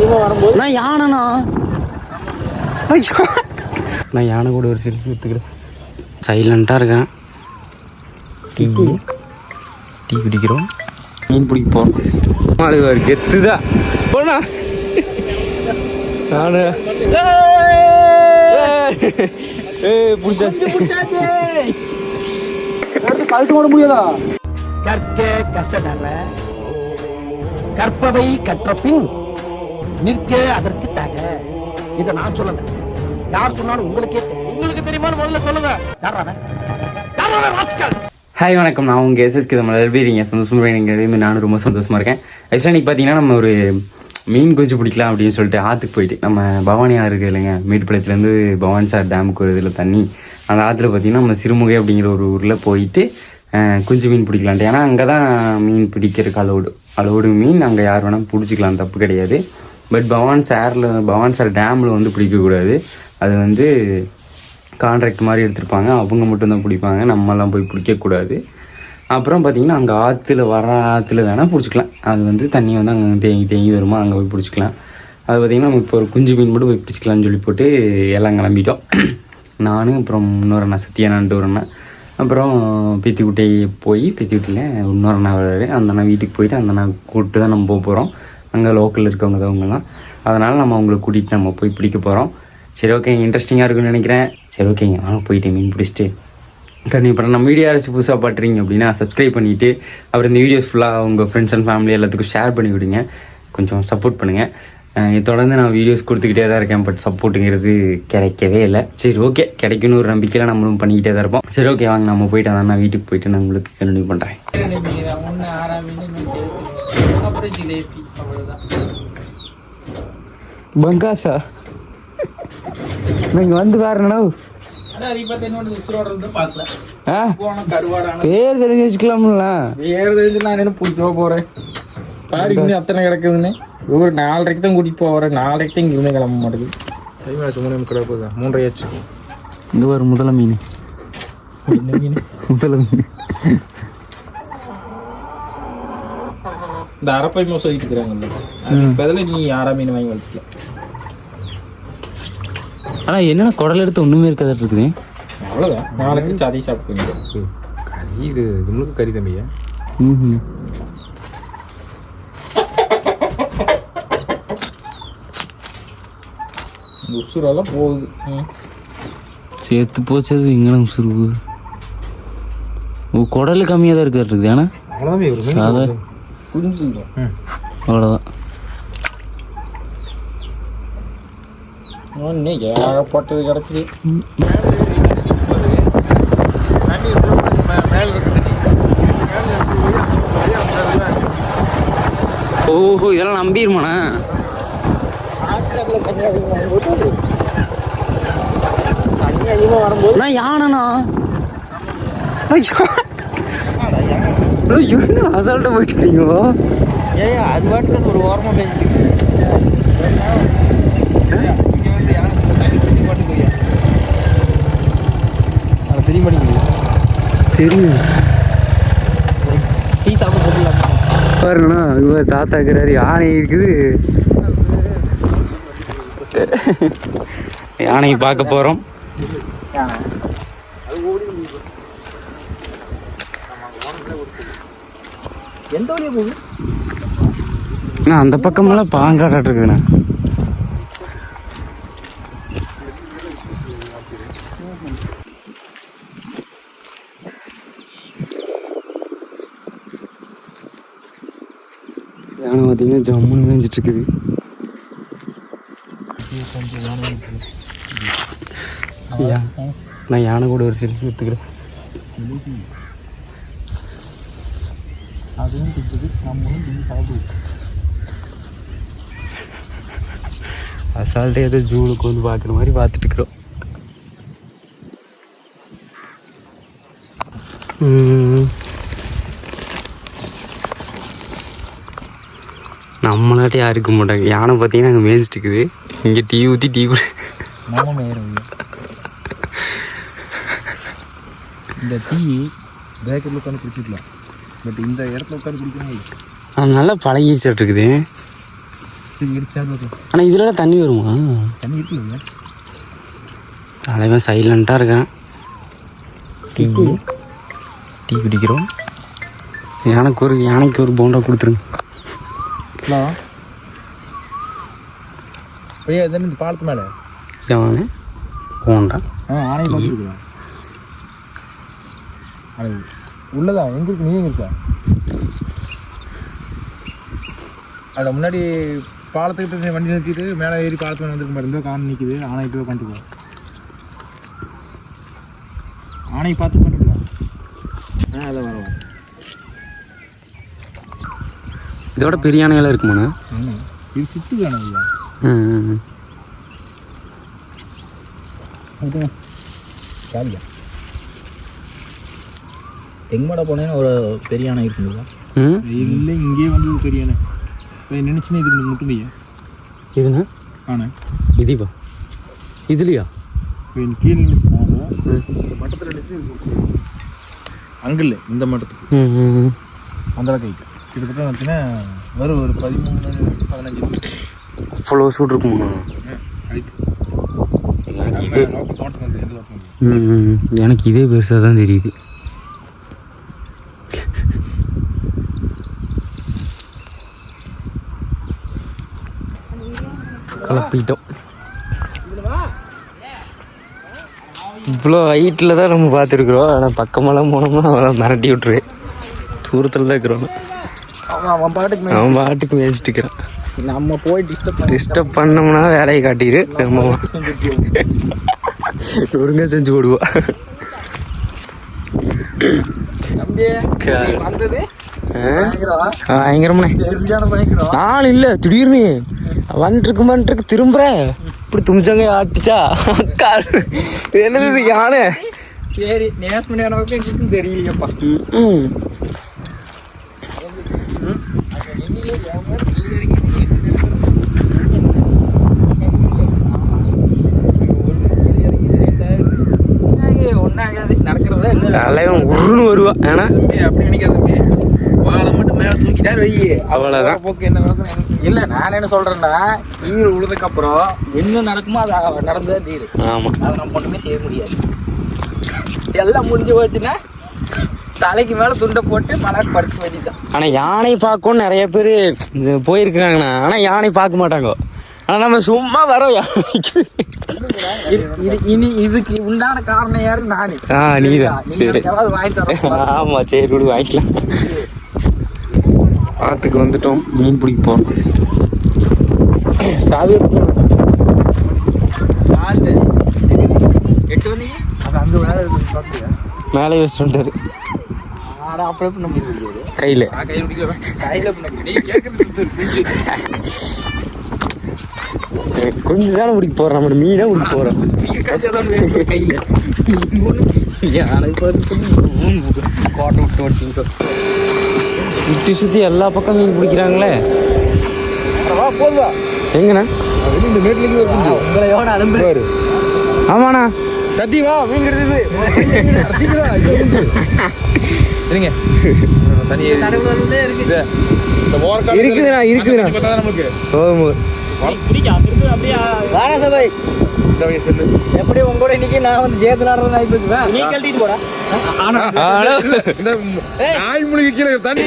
நான் யானைண்ணா, நான் யானை கூட ஒரு செல்ஃபி எடுத்துக்கிறேன். சைலண்ட்டாக இருக்கேன். டீ குடிக்கிறோம், மீன் பிடிக்க போகிறோம். ஆளுவார் கெத்துதான் போனா நானு பிடிச்சாச்சு. கழட்டு போட முடியாதா? கற்க கசடற கற்பவை கற்ற பின் நிற்க அதற்கு தக. இதை நான் சொல்லல, யார் சொன்னாலும் உங்களுக்கே தெரியும். உங்களுக்கு தெரியுமான்னு முதல்ல சொல்லுங்க. ஹாய் வணக்கம், நான் உங்கள் எஸ்எஸ்கே தமிழ். இருப்பீங்க சந்தோஷமாக இருக்கிறது. நானும் ரொம்ப சந்தோஷமாக இருக்கேன். ஆக்சுவலாக இன்றைக்கி பார்த்தீங்கன்னா நம்ம ஒரு மீன் குஞ்சு பிடிக்கலாம் அப்படின்னு சொல்லிட்டு ஆற்றுக்கு போயிட்டு, நம்ம பவானி ஆறு இருக்குது இல்லைங்க, மேட்டுப்பாளையத்துலேருந்து பவானி சார் டேமுக்கு ஒரு இதில் தண்ணி, அந்த ஆற்றுல பார்த்திங்கன்னா நம்ம சிறுமுகை அப்படிங்கிற ஒரு ஊரில் போயிட்டு குஞ்சு மீன் பிடிக்கலான்ட்டு. ஏன்னா அங்கே தான் மீன் பிடிக்கிறதுக்கு அளவோடு மீன் அங்கே யார் வேணால் பிடிச்சிக்கலாம், தப்பு கிடையாது. பட் பவானி சார் டேமில் வந்து பிடிக்கக்கூடாது. அது வந்து கான்ட்ராக்ட் மாதிரி எடுத்துருப்பாங்க, அவங்க மட்டும்தான் பிடிப்பாங்க, நம்மலாம் போய் பிடிக்கக்கூடாது. அப்புறம் பார்த்திங்கன்னா அங்கே ஆற்றுல வேணால் பிடிச்சிக்கலாம். அது வந்து தண்ணி வந்து அங்கே தேங்கி வருமா, அங்கே போய் பிடிச்சிக்கலாம். அது பார்த்திங்கன்னா நம்ம இப்போ ஒரு குஞ்சு மீன் மட்டும் போய் பிடிச்சிக்கலாம்னு சொல்லி போட்டு எல்லாம் கிளம்பிட்டோம். நானும் அப்புறம் இன்னொரு அண்ணா சத்யானான்ட்டு ஒரு அண்ணா, அப்புறம் பேத்திக்குட்டை போய் பேத்திக்குட்டியில் இன்னொரு அண்ணா வராரு. அந்த அண்ணா வீட்டுக்கு போயிட்டு அந்த அண்ணா கூப்பிட்டு தான் நம்ம போக போகிறோம். அங்கே லோக்கலில் இருக்கவங்க தான் அவங்கலாம். அதனால் நம்ம அவங்கள கூட்டிகிட்டு நம்ம போய் பிடிக்க போகிறோம். சரி ஓகேங்க, இன்ட்ரெஸ்டிங்காக இருக்குன்னு நினைக்கிறேன். சரி ஓகேங்க, வாங்க போயிட்டு மீன் பிடிச்சிட்டு கண்டிப்பாக நம்ம வீடியோ யாராச்சும் புதுசாக பார்க்குறீங்க அப்படின்னா சப்ஸ்கிரைப் பண்ணிவிட்டு அப்புறம் இந்த வீடியோஸ் ஃபுல்லாக உங்கள் ஃப்ரெண்ட்ஸ் அண்ட் ஃபேமிலி எல்லாத்துக்கும் ஷேர் பண்ணி விடுங்க, கொஞ்சம் சப்போர்ட் பண்ணுங்கள். தொடர்ந்து நான் வீடியோஸ் கொடுத்துக்கிட்டே தான் இருக்கேன், பட் சப்போர்ட்டுங்கிறது கிடைக்கவே இல்லை. சரி ஓகே, கிடைக்குன்னு ஒரு நம்பிக்கையில் நம்மளும் பண்ணிக்கிட்டே தான் இருப்போம். சரி ஓகே, வாங்க நம்ம போயிட்டு நான் வீட்டுக்கு போயிட்டு நான் உங்களுக்கு கண்டினியூ பண்ணுறேன். பங்காசா நீங்கள் வந்து பாருங்கண்ணா, பேர் தெரிஞ்சு வச்சுக்கலாம்ல. பேர் தெரிஞ்சு நான் என்ன பிடிக்க போறேன் பாரு, அத்தனை கிடக்குதுன்னு ஒரு 4:30 தான் கூட்டிட்டு போறேன். 4:30 இங்க இருந்து கிளம்ப மாட்டேங்குது. கடை போகுது 3:30 ஆச்சு. இங்க ஒரு முதல மீன், முதல மீன் இந்த அரப்பை மோசம் சொல்லிட்டு இருக்கிறாங்கல்ல, பதில நீ 6 மீன் வாங்கி வச்சுக்கலாம். ஆனா என்னன்னா குடல் எடுத்து ஒண்ணுமே இருக்காது இருக்குது. அவ்வளவுதான், நாளைக்கு சதை சாப்பிட்டு கறி. இது உங்களுக்கு கறி தம்பியா? உசுரெல்லாம் போகுது, சேர்த்து போச்சது இங்கே உசுறு போகுது. குடல் கம்மியாக தான் இருக்குது. ஏன்னா அவ்வளோதான் குஞ்சு அவ்வளோதான். ஏகப்பட்டது கிடச்சி. ஓஹோ, இதெல்லாம் நம்பிடுமாண்ணா? தண்ணி அதிகமாக வரும்போது நான் யானைண்ணா, அசால்ட்டாக போயிட்டு இருக்கீங்களோ? அது பாட்டு ஒரு ஓரமாக பேசிட்டு தெரியும். டீ சாப்பிட போடலாம் பாருங்கண்ணா, இவ தாத்தா இருக்கிறாரு, யானை இருக்குது. யானையை பார்க்க போகிறோம். எந்த வழியா போகுது? அந்த பக்கமெல்லாம் பாங்காட்டு இருக்குதுண்ணா. யானை பார்த்தீங்கன்னா ஜம்முன்னு மேய்ஞ்சிட்டு இருக்குது. நான் யானை கூட ஒரு செல்ஃபி எடுத்துக்கிறேன். அசால்ட்டே ஏதோ ஜூலுக்கு வந்து பார்க்குற மாதிரி பார்த்துட்டு இருக்கிறோம். நம்மளாட்டி யாருக்கு மாட்டாங்க. யானை பார்த்தீங்கன்னா அங்கே மேய்ஞ்சிட்டு இருக்குது. இங்கே டீ ஊற்றி டீ கூட இந்த டீ பேக்கரில் உட்காந்து குடிச்சிக்கலாம், பட் இந்த இடத்துல உட்காந்து குடிக்கணும். நல்லா பழகிட்டு இருக்குது. ஆனால் இதுலலாம் தண்ணி வருமா? தண்ணி இருக்குல்ல. தலைவன் சைலண்ட்டாக இருக்கான். டீ குடிக்கிறோம். யானைக்கு ஒரு போண்டா கொடுத்துருங்க. ஹலோ ஐயா, இது இந்த பாலத்து மேலே யானை போண்டா. ஆணையை பார்த்துருக்குறா. உள்ளதா எங்கே இருக்கு? நீ எங்கே இருக்கா? அதில் முன்னாடி பாலத்துக்கிட்ட வண்டி நிறுத்திட்டு மேலே ஏறி பாலத்து மேலே வந்துருக்கு பாரு. இந்த காணி நிற்குது. ஆணை இப்போ பண்ணிட்டு ஆணையை பார்த்து பண்ணிக்கலாம். அதான் வர இதோட பெரிய யானையெல்லாம் இருக்குமாண்ணா? இது சுத்து தானே ஐயா. ஜாலியா தெங்கமாடா போனேன்னு ஒரு பெரிய யானை இருக்குங்களா? இல்லை, இங்கேயே வந்து ஒரு பெரிய யானை நினைச்சுன்னா இதுக்கு மட்டும் ஐயா. இதுண்ணா ஆனா இதுவா? இதுலையா? கீழே நினைச்சுன்னா இந்த மட்டத்தில் நினைச்சு அங்கே இல்லை, இந்த மட்டத்துக்கு அந்த அளவுக்கு கிட்டத்தட்ட வந்துச்சுன்னா வரும் ஒரு 13-15. அவ்வளோ சூடு இருக்குமா? எனக்கு இதே பெருசாக தான் தெரியுது. கலப்பிட்டோம். இவ்வளோ ஹைட்டில் தான் நம்ம பார்த்துருக்குறோம். ஆனால் பக்கமெல்லாம் போனோம்னா அவளை மிரட்டி விட்டுரு. தூரத்தில் தான் இருக்கிறோம். அவன் பாட்டுக்கு மேய்ச்சிட்டு இருக்கிறான். நம்ம போய் டிஸ்டர்ப் பண்ணோம்னா வேலையை காட்டிடு. நம்ம ஒருங்க செஞ்சு போடுவா. பயங்கரமான நான் இல்லை, திடீர்னு வந்துட்டு திரும்புற இப்படி தும்பிச்சாங்க ஆட்டிச்சா அக்கா. என்னது யானை? சரி, நேசம் தெரியலையப்பா. தலைவன் உருன்னு வருவா. ஏன்னா அப்படி நினைக்காத, வாழை மட்டும் மேலே தூக்கிட்டாரு வை, அவ்வளோதான் போக்கு. என்ன இல்லை, நான் என்ன சொல்றேன்னா, கீழே விழுதுக்கு அப்புறம் என்ன நடக்குமோ அது நடந்ததே தீரு. ஆமாம், அதை நம்ம ஒன்றுமே செய்ய முடியாது. எல்லாம் முடிஞ்சு போச்சுன்னா தலைக்கு மேலே துண்டை போட்டு மலர் படுத்து வேண்டியதான். ஆனால் யானை பார்க்கணும் நிறைய பேர் போயிருக்கிறாங்கண்ணா. ஆனால் யானை பார்க்க மாட்டாங்க. ஆனால் நம்ம சும்மா வரோம் யானைக்கு. இனி இதுக்கு உண்டான காரணம் யாரு? நானு. நீதான். சரி, வாங்கி தரோம். ஆமாம், சரி விடு, வாங்கிக்கலாம். ஆற்றுக்கு வந்துட்டோம், மீன் பிடிக்க போகிறோம். சாவி சால் எட்டு வந்தீங்க. அது அங்கே வேலை மேலே வச்சுட்டு வந்துட்டாரு. அப்படியே பண்ண முடியாது. கையில் கொஞ்சம் தானே பிடிக்க போகிறோம். நம்ம மீனாக பிடிக்க போகிறோம். சுற்றி சுற்றி எல்லா பக்கம் மீன் பிடிக்கிறாங்களே. போதுவா எங்கண்ணா? இந்த மேட்லேருந்து அனுப்புவாரு. ஆமாண்ணா, சத்தியமா மீன் கிடைச்சது. சரிங்க, தண்ணி இருக்குதுண்ணா இருக்குதுண்ணா. நம்மளுக்கு எப்படி உங்க கூட இன்னைக்கு நான் வந்து சேர்த்து நாடுறேன். நீ கழட்டிட்டு போடா. தண்ணி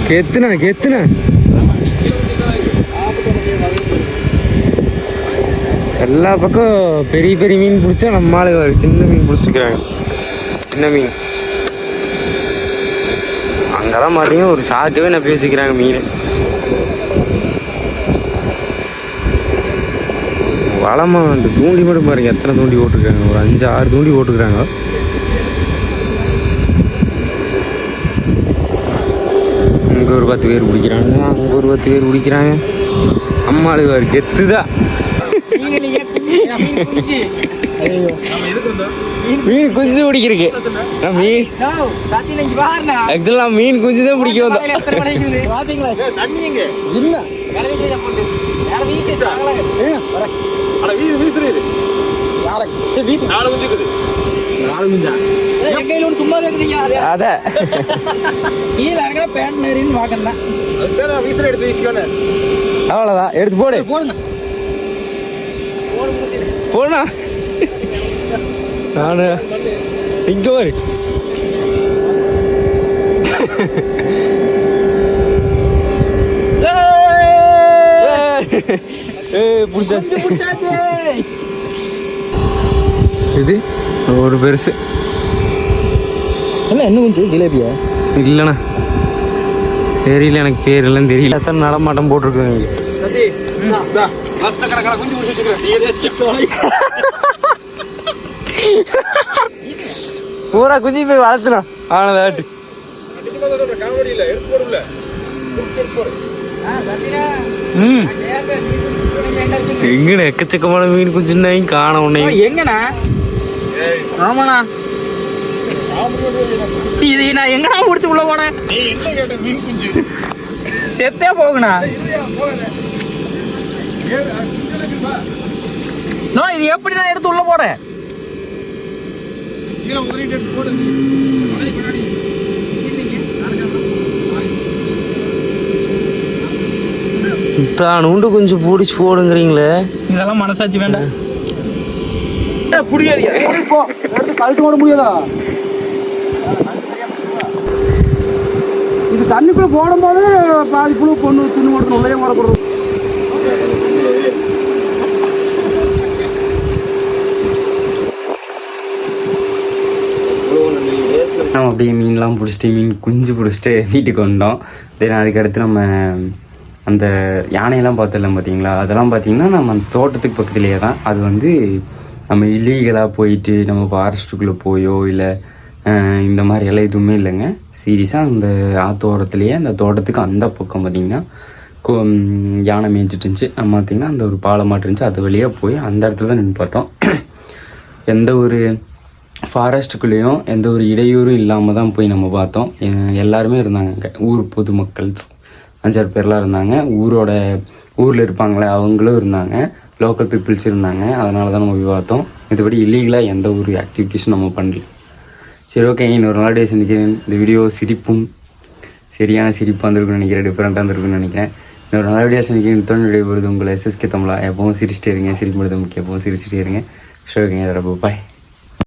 கெத்துண்ணா கெத்துண்ணா. எல்லா பக்கம் பெரிய பெரிய மீன் பிடிச்சா நம்ம ஆளு சின்ன மீன் பிடிச்சிக்கிறாங்க. சின்ன மீன் அங்கெல்லாம் பார்த்தீங்கன்னா ஒரு சாக்கவே நான் பேசிக்கிறாங்க மீன். வளமாக அந்த தூண்டி மட்டும் பாருங்க, எத்தனை தூண்டி போட்டிருக்காங்க. ஒரு 5-6 தூண்டி போட்டுருக்காங்க. இங்கே ஒரு 10 பேர் பிடிக்கிறாங்க, அங்கே ஒரு 10 பேர் பிடிக்கிறாங்க. அம்மாளுக்கு ஒரு கெத்து தான். மீன் குஞ்சு பிடிக்கிறதுக்கு மீன் ஆக்சுவலாக மீன் குஞ்சு தான் பிடிக்க வந்தோம். என் கையில ஒன்று சும்மா இருக்குறீங்க அத கீழே இறங்க பேண்ட் நேரின்னு பார்க்கணும் அதுதான் வீசல் எடுத்து வீசிக்கோன்னு அவ்வளோதான் எடுத்து போடு போடுங்க போனா நானு இங்க வரு பிடிச்சாச்சு இது ஒரு பெருசு என்ன கொஞ்சம் ஜிலேபியா இல்லைண்ணா தெரியல எனக்கு பேர் எல்லாம் தெரியல எத்தனை நடமாட்டம் போட்டிருக்குங்க பூரா குதி போய் வளர்த்துனா ஆனதாட்டு எங்கண்ணா எக்கச்சக்கமான மீன் குஞ்சுனாயும் காண உன்னையும் எங்கண்ணா ஆமாண்ணா இது நான் எங்கண்ணா முடிச்சு உள்ள போனேன் செத்தே போகுண்ணா நோ இது எப்படி நான் எடுத்து உள்ள போறேன் தான் உண்டு கொஞ்சம் பிடிச்சி போடுங்கிறீங்களே இதெல்லாம் மனசாட்சி வேண்டாம் புரியாது கழுத்து போட முடியாதா இது தண்ணிக்குள்ள போடும்போது பாதி புழு பொண்ணு தின்னு போட்டு உள்ளே வரக்கூடாது நம்ம அப்படியே மீன்லாம் பிடிச்சிட்டு மீன் குஞ்சு பிடிச்சிட்டு வீட்டுக்கு வந்தோம். தென் அதுக்கடுத்து நம்ம அந்த யானையெல்லாம் பார்த்தோம்ல பார்த்தீங்களா, அதெல்லாம் பார்த்தீங்கன்னா நம்ம அந்த தோட்டத்துக்கு பக்கத்துலேயே தான். அது வந்து நம்ம இல்லீகலாக போயிட்டு நம்ம ஃபாரஸ்ட்டுக்குள்ளே போயோ இல்லை இந்த மாதிரி எல்லாம் எதுவுமே இல்லைங்க. சீரியஸாக அந்த ஆத்தோரத்துலேயே அந்த தோட்டத்துக்கு அந்த பக்கம் பார்த்திங்கன்னா யானை மேய்ஞ்சிட்டு இருந்துச்சு. நம்ம பார்த்திங்கன்னா அந்த ஒரு பாலமாட்டு இருந்துச்சு, அது வழியாக போய் அந்த இடத்துல தான் நின்று பார்த்தோம். எந்த ஒரு ஃபாரஸ்ட்டுக்குள்ளேயும் எந்த ஒரு இடையூறும் இல்லாமல் தான் போய் நம்ம பார்த்தோம். எல்லாருமே இருந்தாங்க அங்கே, ஊர் பொதுமக்கள் 5-6 பேர்லாம் இருந்தாங்க. ஊரில் இருப்பாங்களே அவங்களும் இருந்தாங்க, லோக்கல் பீப்புள்ஸ் இருந்தாங்க. அதனால தான் நம்ம போய் பார்த்தோம். இதுபடி இல்லீகலாக எந்த ஒரு ஆக்டிவிட்டீஸும் நம்ம பண்ணல. சரி, ஓகே, இன்னொரு நாள் சந்திக்கிறேன். இந்த வீடியோ சரியான சிரிப்பு வந்திருக்குன்னு நினைக்கிறேன், டிஃப்ரெண்ட்டாக இருந்திருக்குன்னு நினைக்கிறேன். இன்னொரு நாள் வீடியோ சந்திக்கிறேன். தோணி வருது உங்களை SSK தமிழா. எப்பவும் சிரிச்சிட்டே இருங்க, சிரிப்பு முக்கியம், எப்பவும் சிரிச்சிட்டே இருங்க. சரி, ஓகேங்க, பாய்.